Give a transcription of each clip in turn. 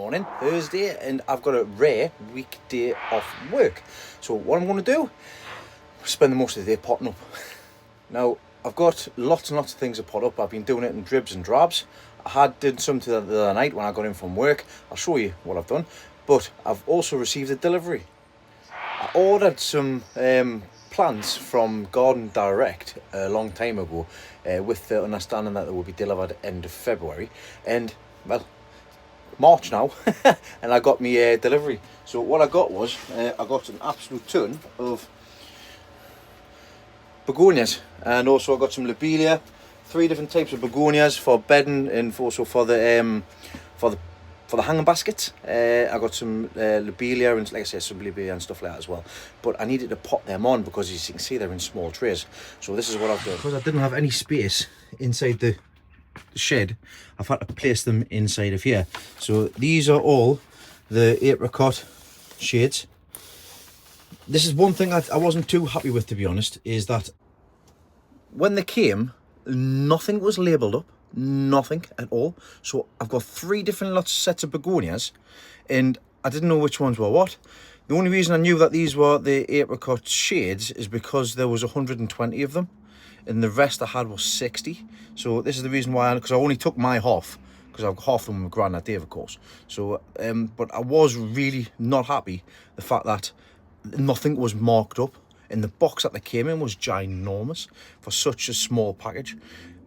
morning, Thursday, and I've got a rare weekday off work. So what I'm going to do, spend the most of the day potting up. Now, I've got lots and lots of things to pot up. I've been doing it in dribs and drabs. I did something the other night when I got in from work. I'll show you what I've done. But I've also received a delivery. I ordered some plants from Garden Direct a long time ago with the understanding that they will be delivered end of February. And, well, March now, and I got me delivery. So what I got was, I got an absolute ton of begonias, and also I got some lobelia, 3 different types of begonias for bedding and also for the hanging baskets. I got some lobelia and, like I said, some lobelia and stuff like that as well. But I needed to pot them on because, as you can see, they're in small trays. So this is what I've done. Because I didn't have any space inside the shed, I've had to place them inside of here. So these are all the apricot shades. This is one thing I wasn't too happy with, to be honest, is that when they came, nothing was labelled up, nothing at all. So I've got 3 different sets of begonias, and I didn't know which ones were what. The only reason I knew that these were the apricot shades is because there was 120 of them, and the rest I had was 60. So this is the reason why, because I only took my half, because I've half of them with Granite Dave, of course. So, but I was really not happy the fact that nothing was marked up, and the box that they came in was ginormous for such a small package.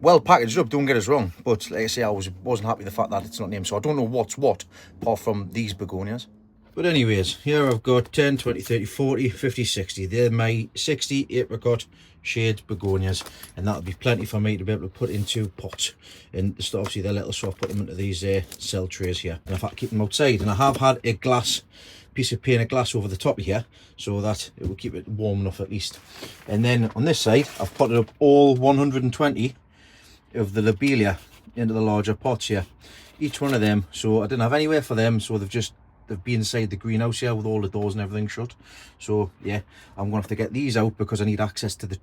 Well packaged up, don't get us wrong, but like I say, I wasn't happy with the fact that it's not named, so I don't know what's what apart from these begonias. But anyways, here I've got 10, 20, 30, 40, 50, 60. They're my 60 apricot shade begonias, and that'll be plenty for me to be able to put into pots. And just obviously they're little, so I'll put them into these cell trays here, and I've had to keep them outside. And I have had a piece of pane of glass over the top of here so that it will keep it warm enough at least. And then on this side, I've potted up all 120 of the lobelia into the larger pots here, each one of them. So I didn't have anywhere for them, so they've been inside the greenhouse here with all the doors and everything shut. So yeah, I'm gonna have to get these out because I need access to the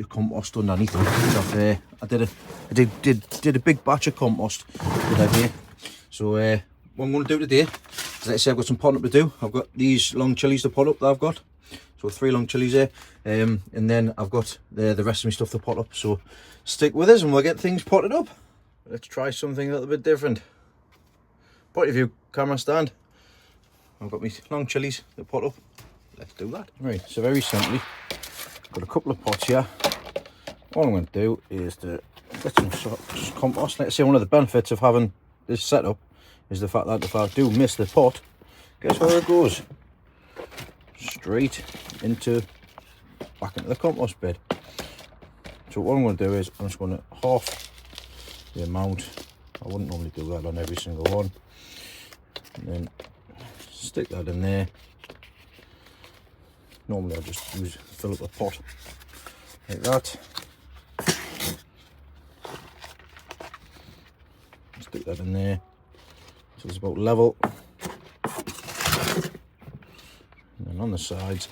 compost underneath them. I did a big batch of compost today. So what I'm going to do today is, like I say, I've got some potting up to do. I've got these long chilies to pot up that I've got. So 3 long chilies there. And then I've got the rest of my stuff to pot up. So stick with us and we'll get things potted up. Let's try something a little bit different. Point of view, camera stand. I've got my long chilies to pot up. Let's do that. Right, so very simply, got a couple of pots here. All I'm going to do is to get some compost. Like I say, one of the benefits of having this setup is the fact that if I do miss the pot, guess where it goes? Straight back into the compost bed. So what I'm going to do is I'm just going to half the amount. I wouldn't normally do that on every single one. And then stick that in there. Normally I just fill up the pot like that. Stick that in there so it's about level. And then on the sides,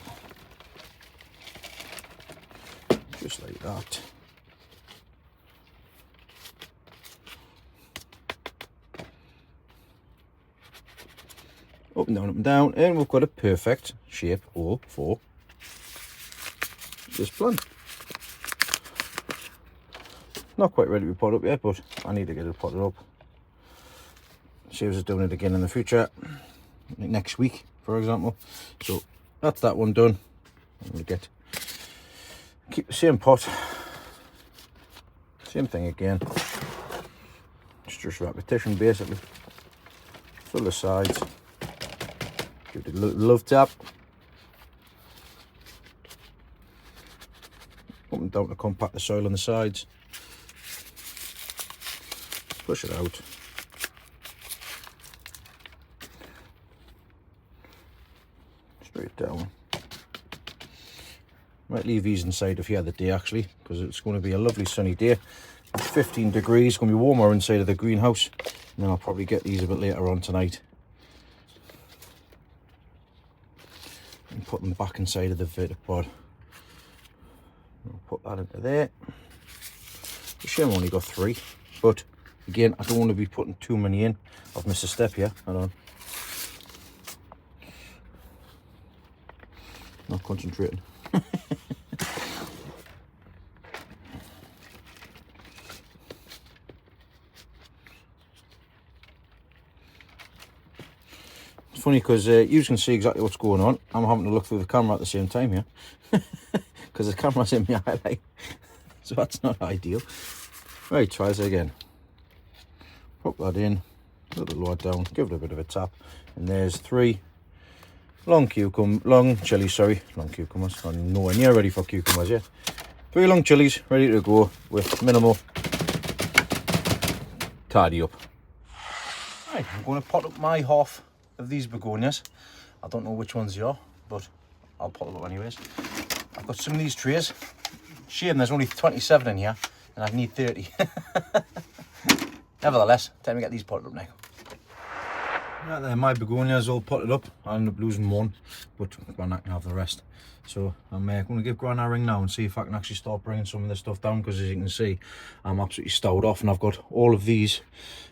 just like that. Up and down, and we've got a perfect shape all for this plant. Not quite ready to be potted up yet, but I need to get it potted up. Saves us doing it again in the future, next week, for example. So that's that one done. I'm going to keep the same pot, same thing again. It's just repetition basically. Fill the sides. Give it a little love tap. Up and down to compact the soil on the sides. Push it out. Straight down. Might leave these inside of here the day actually, because it's going to be a lovely sunny day. It's 15 degrees, it's going to be warmer inside of the greenhouse. And then I'll probably get these a bit later on tonight. And put them back inside of the vertipod. I'll put that into there. It's a shame I've only got 3, but again, I don't want to be putting too many in. I've missed a step here. Hold on. Not concentrating. It's funny because you can see exactly what's going on. I'm having to look through the camera at the same time here. Because the camera's in my highlight. So that's not ideal. Right, try this again. Pop that in, a little lower down, give it a bit of a tap. And there's 3 long chilies, long cucumbers. I'm nowhere near ready for cucumbers yet. 3 long chilies ready to go with minimal tidy up. Right, I'm going to pot up my half of these begonias. I don't know which ones they are, but I'll pot them up anyways. I've got some of these trays. Shame there's only 27 in here, and I need 30. Nevertheless, time to get these potted up now. Right there, my begonias all potted up. I ended up losing one, but Grandad can have the rest. So I'm going to give Grandad a ring now and see if I can actually start bringing some of this stuff down, because as you can see, I'm absolutely stowed off, and I've got all of these.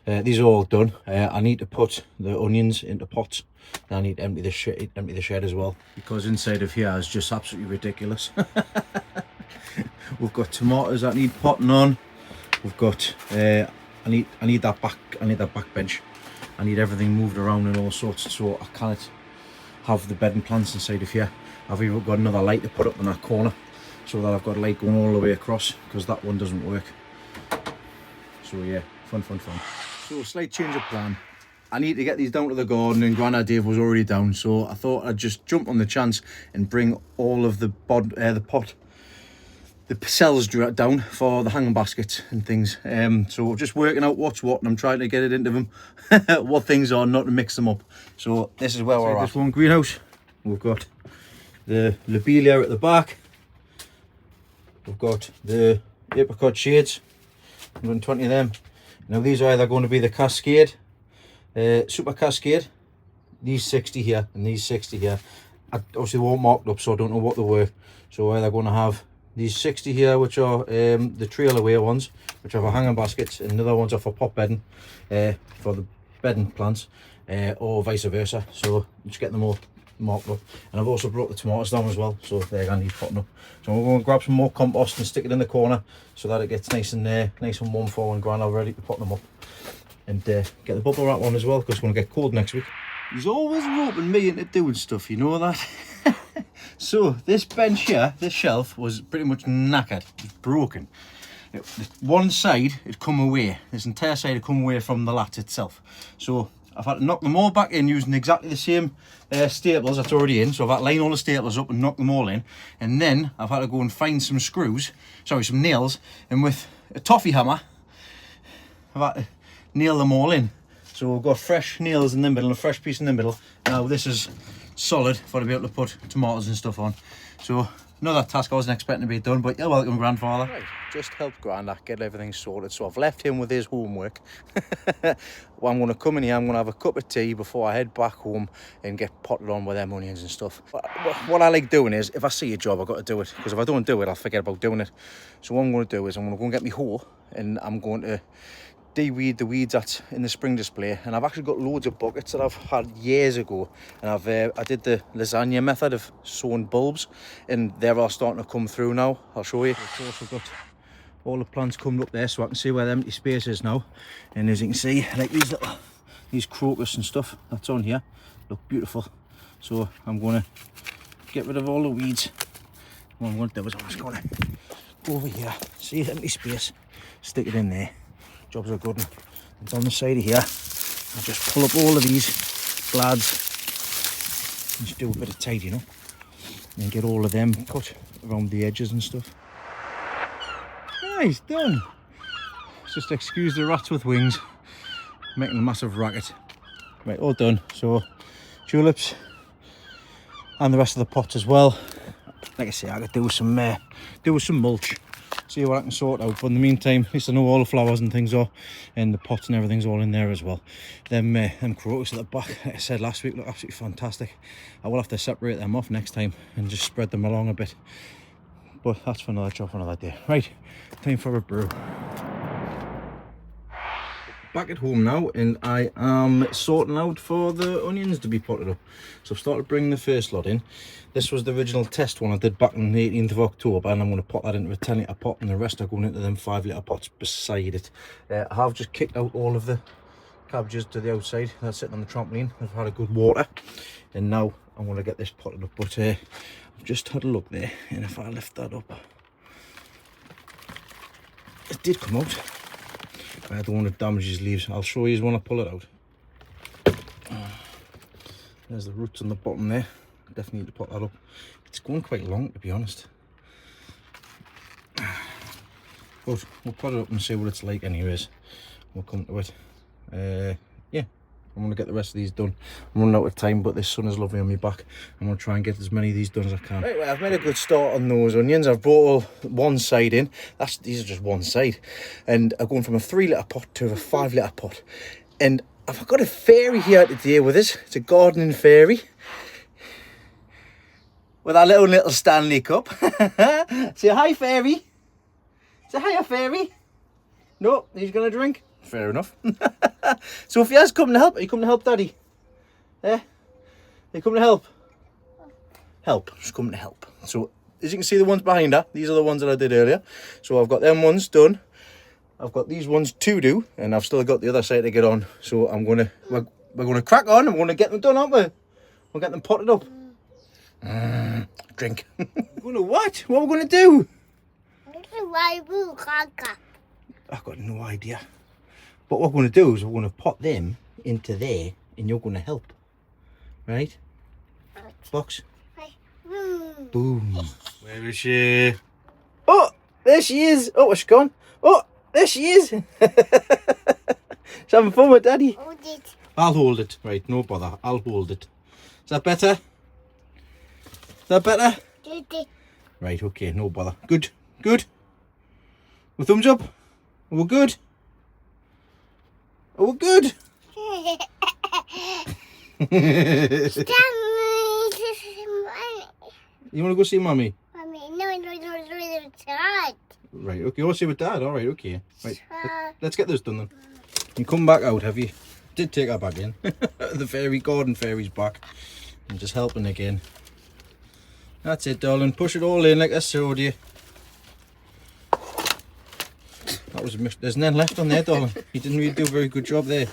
These are all done. I need to put the onions into pots, and I need to empty the shed as well, because inside of here is just absolutely ridiculous. We've got tomatoes that need potting on. We've got I need that back bench. I need everything moved around and all sorts, so I can't have the bedding plants inside of here. I've even got another light to put up in that corner, so that I've got a light going all the way across, because that one doesn't work. So yeah, fun. So slight change of plan. I need to get these down to the garden, and Grandad Dave was already down, so I thought I'd just jump on the chance and bring all of the cells down for the hanging baskets and things. So we're just working out what's what, and I'm trying to get it into them, what things are, not to mix them up. So this is where we're at. This one greenhouse, we've got the lobelia at the back. We've got the apricot shades, 120 of them. Now these are either going to be the Cascade, Super Cascade, these 60 here and these 60 here. Obviously they weren't marked up, so I don't know what they were. So we're either going to have these 60 here, which are the trail away ones, which are for hanging baskets, and the other ones are for pot bedding, for the bedding plants, or vice versa. So just get them all marked up. And I've also brought the tomatoes down as well, so they're going to need potting up. So we're going to grab some more compost and stick it in the corner, so that it gets nice and warm for when Grandad ready to pot them up. And get the bubble wrap one as well, because it's going to get cold next week. He's always roping me into doing stuff, you know that. So this bench here, this shelf, was pretty much knackered. It was broken. One side had come away. This entire side had come away from the lat itself. So I've had to knock them all back in using exactly the same staples that's already in. So I've had to line all the staples up and knock them all in. And then I've had to go and find some some nails. And with a toffee hammer, I've had to nail them all in. So we've got fresh nails in the middle and a fresh piece in the middle. Now this is solid for to be able to put tomatoes and stuff on. So another task I wasn't expecting to be done, but you're welcome, grandfather. Right, just helped Grandad get everything sorted, so I've left him with his homework. Well, I'm going to come in here, I'm going to have a cup of tea before I head back home and get potted on with them onions and stuff. What I like doing is, if I see a job, I've got to do it, because if I don't do it, I'll forget about doing it. So what I'm going to do is I'm going to go and get my hoe, and I'm going to de-weed the weeds that's in the spring display. And I've actually got loads of buckets that I've had years ago, and I did the lasagna method of sowing bulbs, and they're all starting to come through now. I'll show you. I've also got all the plants coming up there, so I can see where the empty space is now. And as you can see, like these crocus and stuff that's on here look beautiful. So I'm going to get rid of all the weeds. What I'm going to do is I'm just going to go over here, see the empty space, stick it in there. Jobs are good. And on the side of here, I'll just pull up all of these glads and just do a bit of tidying up and get all of them cut around the edges and stuff. Nice, done. Just excuse the rats with wings making a massive racket. Right, all done. So tulips and the rest of the pots as well. Like I say, I could do some mulch, see what I can sort out. But in the meantime, at least I know all the flowers and things are, and the pots and everything's all in there as well. Them crocus at the back, like I said last week, look absolutely fantastic. I will have to separate them off next time and just spread them along a bit. But that's for another job for another day. Right, time for a brew. back at home now, and I am sorting out for the onions to be potted up. So I've started bringing the first lot in. This was the original test one I did back on the 18th of October, and I'm going to pot that into a 10 litre pot, and the rest are going into them 5 litre pots beside it. I have just kicked out all of the cabbages to the outside. They're sitting on the trampoline. I've had a good water, and now I'm going to get this potted up. But I've just had a look there, and if I lift that up, it did come out. I don't want to damage his leaves. I'll show you when I pull it out. There's the roots on the bottom there. Definitely need to pot that up. It's going quite long, to be honest. But we'll pot it up and see what it's like anyways. We'll come to it. Yeah, I'm going to get the rest of these done. I'm running out of time, but this sun is lovely on my back. I'm going to try and get as many of these done as I can. Right, well, I've made a good start on those onions. I've brought all one side in. These are just one side. And I'm going from a 3 litre pot to a 5 litre pot. And I've got a fairy here today with us. It's a gardening fairy. With our little Stanley cup. Say hi, fairy. Say hiya, fairy. No, he's going to drink. Fair enough. Sophia's coming to help. Are you coming to help, Daddy? Yeah? Are you coming to help? Help. She's coming to help. So, as you can see, the ones behind her, these are the ones that I did earlier. So, I've got them ones done. I've got these ones to do, and I've still got the other side to get on. So, we're going to crack on. I'm going to get them done, aren't we? We'll get them potted up. Drink. We're going to what? What are we going to do? I've got no idea. But what we're going to do is we're going to pot them into there, and you're going to help. Right? Box. Boom. Where is she? Oh, there she is. Oh, where's she gone? Oh, there she is. She's having fun with Daddy. Hold it. I'll hold it. Right, no bother. I'll hold it. Is that better? Is that better? Right, okay, no bother. Good, good. Well, thumbs up. We're good. Oh, we're good. You want to go see Mummy? Mummy, no, Dad. Right, okay, you want to see with Dad? All right, okay. Right, let's get this done then. You come back out, have you? Did take her back in. The garden fairy's back. I'm just helping again. That's it, darling. Push it all in like I showed you. That was a mix. There's none left on there, darling. You didn't really do a very good job there.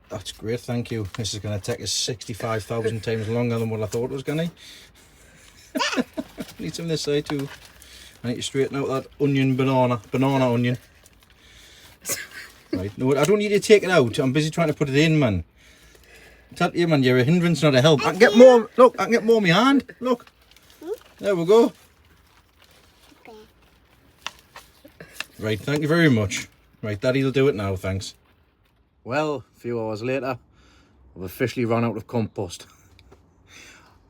That's great, thank you. This is going to take us 65,000 times longer than what I thought it was going to. Need some this side too. I need to straighten out that banana onion. Right, no, I don't need to take it out. I'm busy trying to put it in, man. Tell you, man, you're a hindrance, not a help. I can get more. Look, I can get more in my hand. Look. There we go. Right, thank you very much. Right, Daddy'll do it now, thanks. Well, a few hours later, I've officially run out of compost.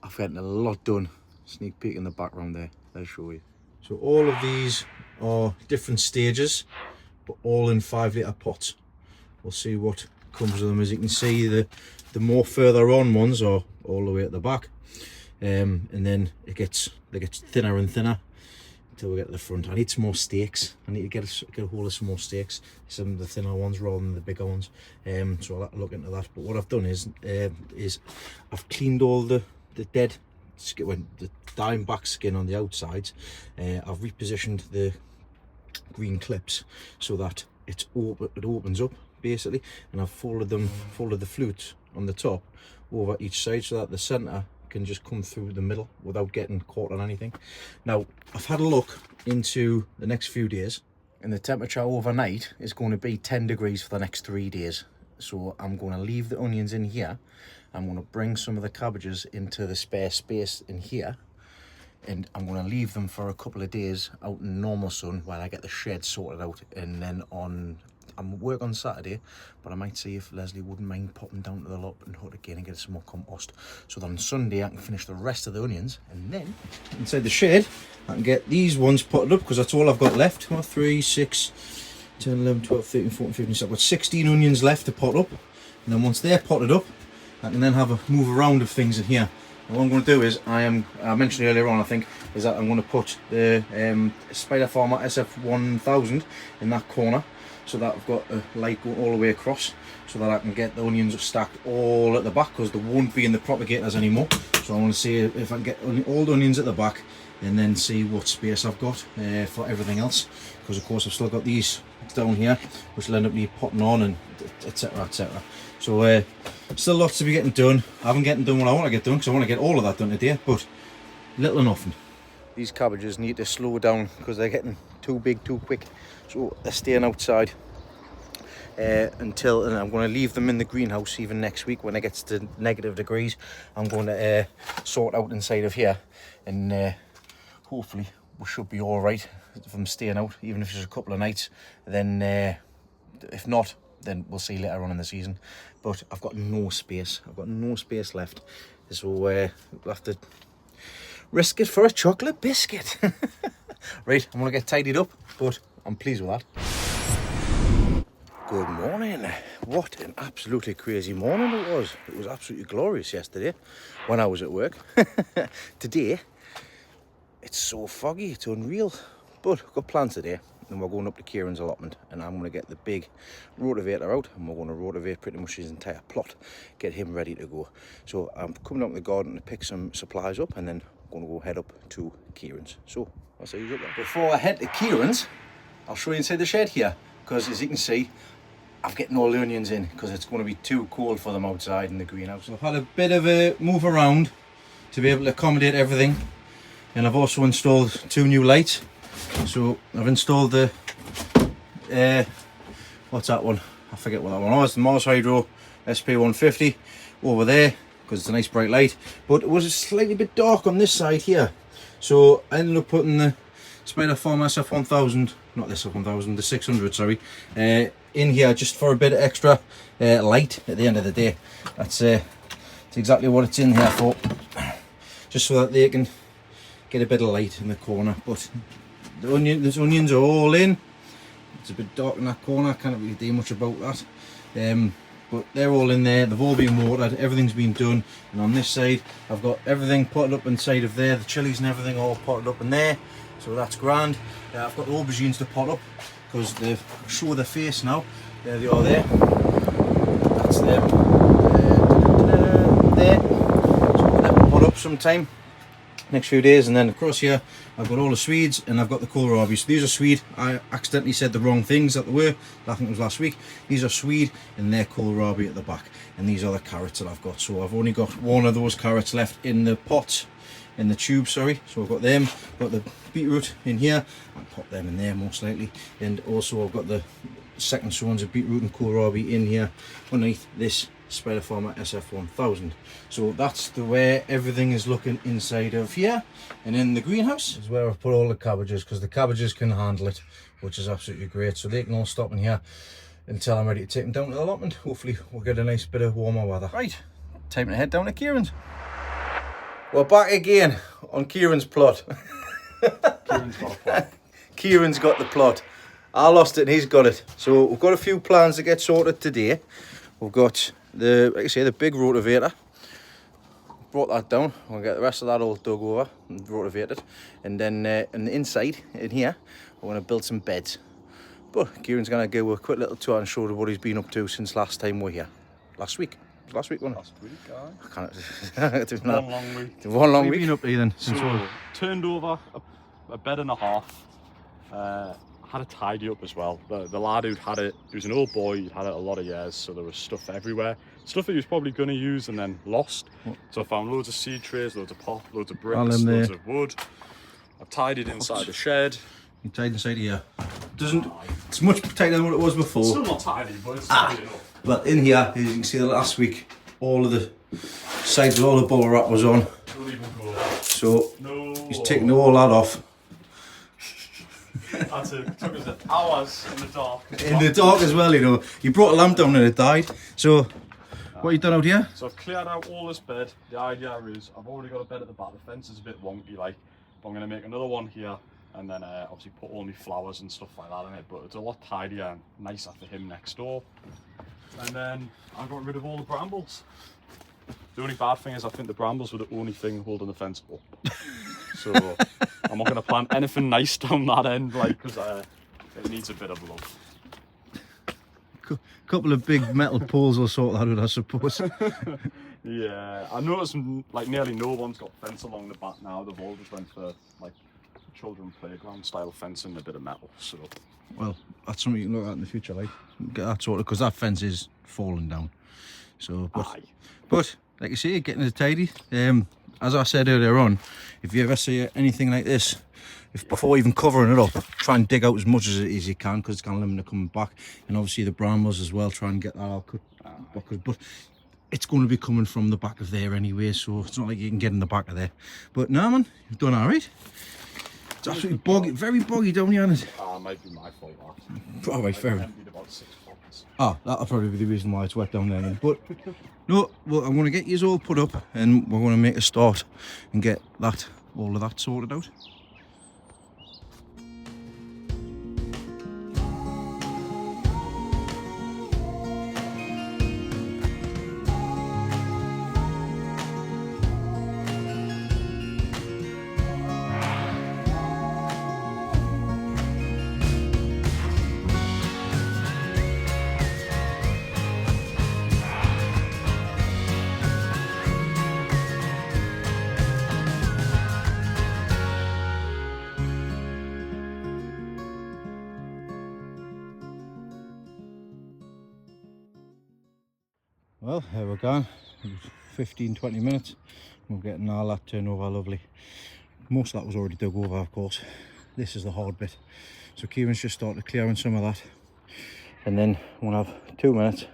I've gotten a lot done. Sneak peek in the background there, I'll show you. So all of these are different stages, but all in 5 litre pots. We'll see what comes of them. As you can see, the more further on ones are all the way at the back. And then they get thinner and thinner until we get to the front. I need some more stakes. I need to get a hold of some more stakes, some of the thinner ones rather than the bigger ones. So I'll have to look into that. But what I've done is I've cleaned all the dead skin, the dying back skin on the outsides. I've repositioned the green clips so that it opens up basically, and I've folded the flutes on the top over each side so that the center can just come through the middle without getting caught on anything. Now, I've had a look into the next few days, and the temperature overnight is going to be 10 degrees for the next 3 days. So I'm going to leave the onions in here. I'm going to bring some of the cabbages into the spare space in here, and I'm going to leave them for a couple of days out in normal sun while I get the shed sorted out. And then I'm work on Saturday, but I might see if Leslie wouldn't mind popping down to the lot and hut again and get some more compost. So then on Sunday I can finish the rest of the onions, and then inside the shed I can get these ones potted up, because that's all I've got left. 3, 6, 10, 11, 12, 13, 14, 15, so I've got 16 onions left to pot up. And then once they're potted up, I can then have a move around of things in here. And what I'm going to do is, I mentioned earlier on, I think, is that I'm going to put the Spider Farmer SF1000 in that corner, so that I've got a light going all the way across, so that I can get the onions stacked all at the back, because they won't be in the propagators anymore. So I want to see if I can get all the onions at the back, and then see what space I've got for everything else, because of course I've still got these down here which will end up need potting on, and etc etc. So still lots to be getting done. I haven't getting done what I want to get done, because I want to get all of that done today, but little or nothing. These cabbages need to slow down because they're getting too big too quick, so they're staying outside until, and I'm going to leave them in the greenhouse even next week when it gets to -degrees. I'm going to sort out inside of here, and hopefully we should be all right if I'm staying out, even if it's a couple of nights. Then if not, then we'll see later on in the season. But I've got no space. I've got no space left, so we'll have to risk it for a chocolate biscuit. Right, I'm gonna get tidied up, but I'm pleased with that. Good morning. What an absolutely crazy morning it was. It was absolutely glorious yesterday when I was at work. Today it's so foggy, it's unreal. But I've got plans today, and we're going up to Kieran's allotment, and I'm going to get the big rotavator out, and we're going to rotivate pretty much his entire plot, get him ready to go. So I'm coming out in the garden to pick some supplies up, and then I'm going to go head up to Kieran's. So I'll see you up there. Before I head to Kieran's, I'll show you inside the shed here, because as you can see, I'm getting all the onions in, because it's going to be too cold for them outside in the greenhouse. So I've had a bit of a move around to be able to accommodate everything, and I've also installed 2 new lights. So I've installed the what's that one? I forget what that one was. The Mars Hydro SP150 over there, because it's a nice bright light, but it was slightly bit dark on this side here, so I ended up putting the Spider Farmer SF1000, not the SF1000, the 600, sorry, in here just for a bit of extra light at the end of the day. That's exactly what it's in here for, just so that they can get a bit of light in the corner. But the onions are all in. It's a bit dark in that corner, I can't really do much about that. But they're all in there, they've all been watered, everything's been done. And on this side, I've got everything potted up inside of there, the chilies and everything all potted up in there. So that's grand. I've got aubergines to pot up, because they show their face now. There they are there. That's them. There. So let them pot up sometime. Next few days. And then across here I've got all the Swedes, and I've got the kohlrabi. So these are Swede. I accidentally said the wrong things that they were, I think it was last week. These are Swede, and they're kohlrabi at the back, and these are the carrots that I've got. So I've only got one of those carrots left in the pot, in the tube, sorry. So I've got them, got the beetroot in here, I'll pop them in there most likely, and also I've got the second swans of beetroot and kohlrabi in here underneath this Spider Farmer SF1000. So that's the way everything is looking inside of here. And in the greenhouse is where I've put all the cabbages, because the cabbages can handle it, which is absolutely great. So they can all stop in here until I'm ready to take them down to the allotment. Hopefully we'll get a nice bit of warmer weather. Right, time to head down to Kieran's. We're back again on Kieran's plot. Kieran's got a plot. Kieran's got the plot. I lost it and he's got it. So we've got a few plans to get sorted today. We've got the, like I say, the big rotavator. Brought that down. We'll get the rest of that all dug over and rotavated. And then in the inside, in here, we're going to build some beds. But Kieran's going to give a quick little tour and show you what he's been up to since last time we're here. Last week. Last week, wasn't it? Last week, aye. I can't. One long week. One long What have week. you been up to then? So, turned over a bed and a half. Had a tidy up as well. The lad who'd had it, he was an old boy, he'd had it a lot of years, so there was stuff everywhere. Stuff that he was probably going to use and then lost. So I found loads of seed trays, loads of pop, loads of bricks, loads of wood. I've tidied inside the shed. You tied inside here. It's much tighter than what it was before. Still not tidy, but it's tidy enough. Well, in here, as you can see, last week, all of the sides with all the bubble wrap was on. Don't even go. So No. he's taking all that off. That's it. Took us hours in the dark. In the dark as well, you know. You brought a lamp down and it died. So, what have you done out here? So I've cleared out all this bed. The idea is I've already got a bed at the back. The fence is a bit wonky, like, but I'm going to make another one here, and then obviously put all my flowers and stuff like that in it. But it's a lot tidier and nicer for him next door. And then I got rid of all the brambles. The only bad thing is I think the brambles were the only thing holding the fence up. so I'm not going to plant anything nice down that end, like, because it needs a bit of love. Couple of big metal poles will sort that out, I suppose. Yeah, I noticed like nearly no one's got fence along the back now. They've all just went for like children playground style fencing, a bit of metal. So, well, that's something you can look at in the future, like get that sorted, because that fence is falling down. So, but like you say, getting it tidy. As I said earlier on, if you ever see anything like this, before even covering it up, try and dig out as much as you can, because it's going to limit it coming back. And obviously the brambles as well, try and get that out cut. But it's going to be coming from the back of there anyway, so it's not like you can get in the back of there. But no, man, you've done all right. It's absolutely boggy, very boggy down here, isn't it? Might be my fault. All right, fair enough. Emptied about 6 pockets. That'll probably be the reason why it's wet down there then. But no, well, I'm going to get you all put up, and we're going to make a start and get all of that sorted out. Well, here we're going. 15-20 minutes. We're getting all that turned over lovely. Most of that was already dug over, of course. This is the hard bit. So Kieran's just started clearing some of that. And then we'll have 2 minutes,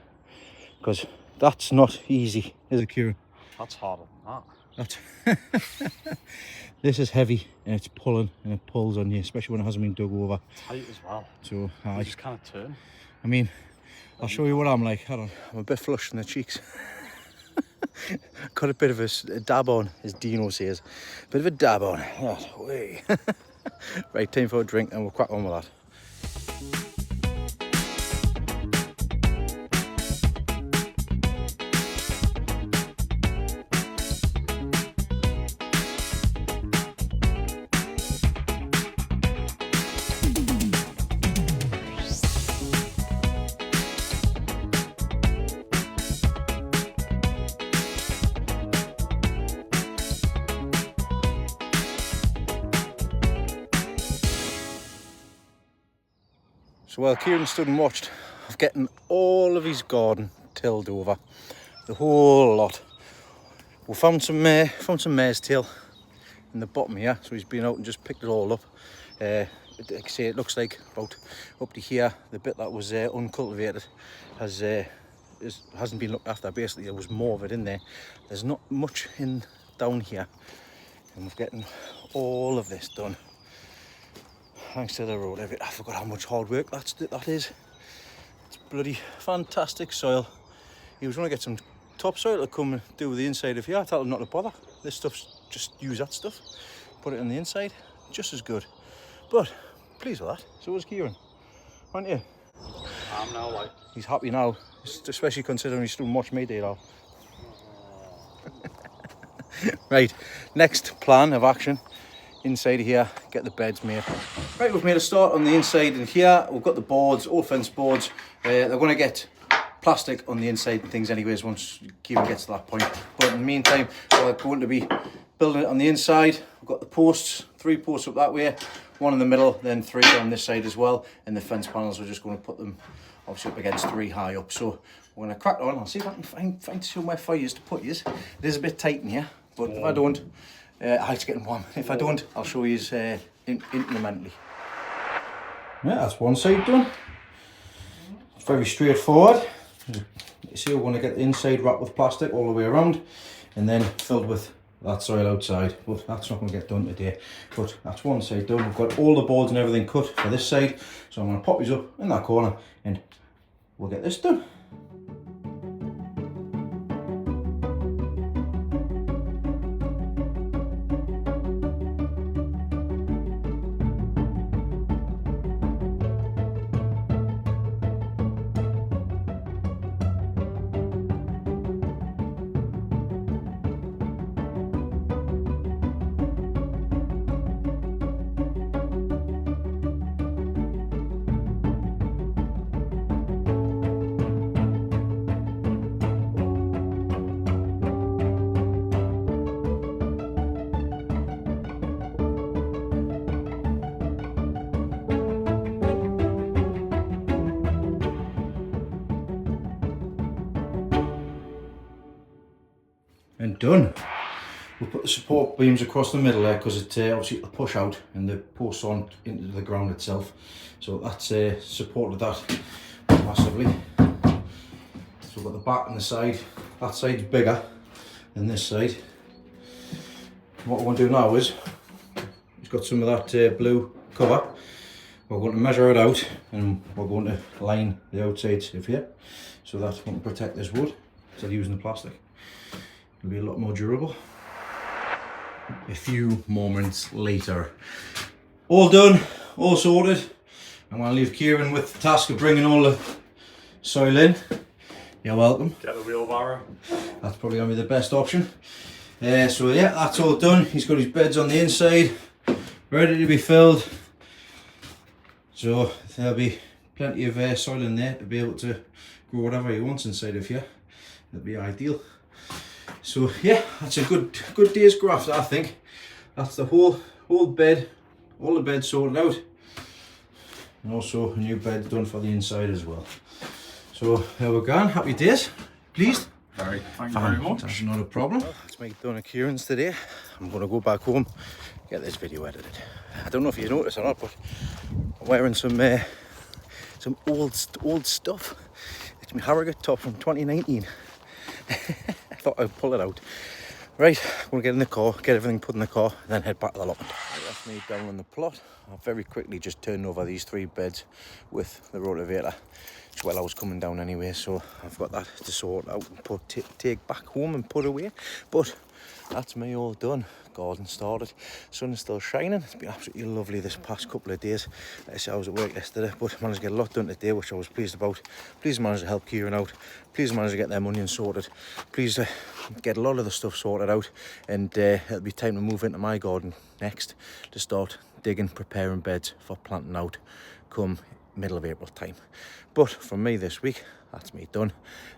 because that's not easy, is it, Kieran? That's harder than that. This is heavy, and it's pulling, and it pulls on you, especially when it hasn't been dug over. Tight as well. So you just kind of turn. I mean, I'll show you what I'm like. Hold on. I'm a bit flushed in the cheeks. Got a bit of a dab on, as Dino says. Bit of a dab on. That way. Right, time for a drink, and we'll crack on with that. So while Kieran stood and watched of getting all of his garden tilled over, the whole lot, we found some mare's tail in the bottom here. So he's been out and just picked it all up. Like I say, it looks like about up to here, the bit that was uncultivated hasn't been looked after. Basically, there was more of it in there. There's not much in down here, and we're getting all of this done. Thanks to the road. I forgot how much hard work that is. It's bloody fantastic soil. He was going to get some topsoil to come and do with the inside of here. I told him not to bother. This stuff's just use that stuff, put it on the inside, just as good. But pleased with that. So was Kieran, aren't you? I'm now like. He's happy now, especially considering he's still watching me do it all. Right, next plan of action. Inside of here, get the beds made. Right, we've made a start on the inside, and here we've got the boards, all fence boards. They're going to get plastic on the inside and things anyways once Kieran gets to that point. But in the meantime, we're going to be building it on the inside. We've got the posts, 3 posts up that way, 1 in the middle, then 3 on this side as well. And the fence panels, we're just going to put them obviously up against 3 high up. So we're going to crack on. I'll see if I can find somewhere for you to put you. It is a bit tight in here, but if I don't, it's getting warm. If I don't, I'll show you incrementally. Yeah, that's one side done. It's very straightforward. You see, we're going to get the inside wrapped with plastic all the way around, and then filled with that soil outside. But that's not going to get done today. But that's one side done. We've got all the boards and everything cut for this side. So I'm going to pop these up in that corner, and we'll get this done. and done. We'll put the support beams across the middle there because it obviously it'll push out and the posts on into the ground itself. So that's supported that massively. So we've got the back and the side. That side's bigger than this side. What we're going to do now is, it's got some of that blue cover. We're going to measure it out and we're going to line the outsides of here so that we can protect this wood instead of using the plastic. It'll be a lot more durable. A few moments later. All done, all sorted. I'm going to leave Kieran with the task of bringing all the soil in. You're welcome. Get the wheelbarrow. That's probably going to be the best option. So yeah, that's all done. He's got his beds on the inside, ready to be filled. So there'll be plenty of soil in there to be able to grow whatever he wants inside of here. That'd be ideal. So yeah, that's a good day's graft, I think. That's the whole bed, all the beds sorted out. And also a new bed done for the inside as well. So there we're going, happy days, pleased? Thank you very much. That's not a problem. Well, that's me done at Kieran's today. I'm going to go back home, get this video edited. I don't know if you noticed or not, but I'm wearing some old stuff. It's my Harrogate top from 2019. I thought I'd pull it out. Right, I'm going to get in the car, get everything put in the car, and then head back to the allotment. That's me down on the plot. I've very quickly just turned over these 3 beds with the rotavator. Well, I was coming down anyway, so I've got that to sort out and take back home and put away. But that's me all done. Garden started. Sun is still shining. It's been absolutely lovely this past couple of days. Like I said, I was at work yesterday, but I managed to get a lot done today, which I was pleased about. Please managed to help Kieran out. Please managed to get them onions sorted. Please get a lot of the stuff sorted out, and it'll be time to move into my garden next to start digging, preparing beds for planting out come middle of April time. But from me this week, that's me done.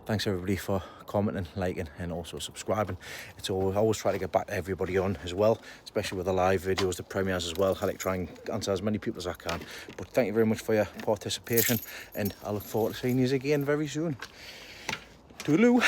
Thanks everybody for commenting, liking, and also subscribing. I always try to get back to everybody on as well, especially with the live videos, the premieres as well. I like to try and answer as many people as I can. But thank you very much for your participation, and I look forward to seeing you again very soon. Toodaloo.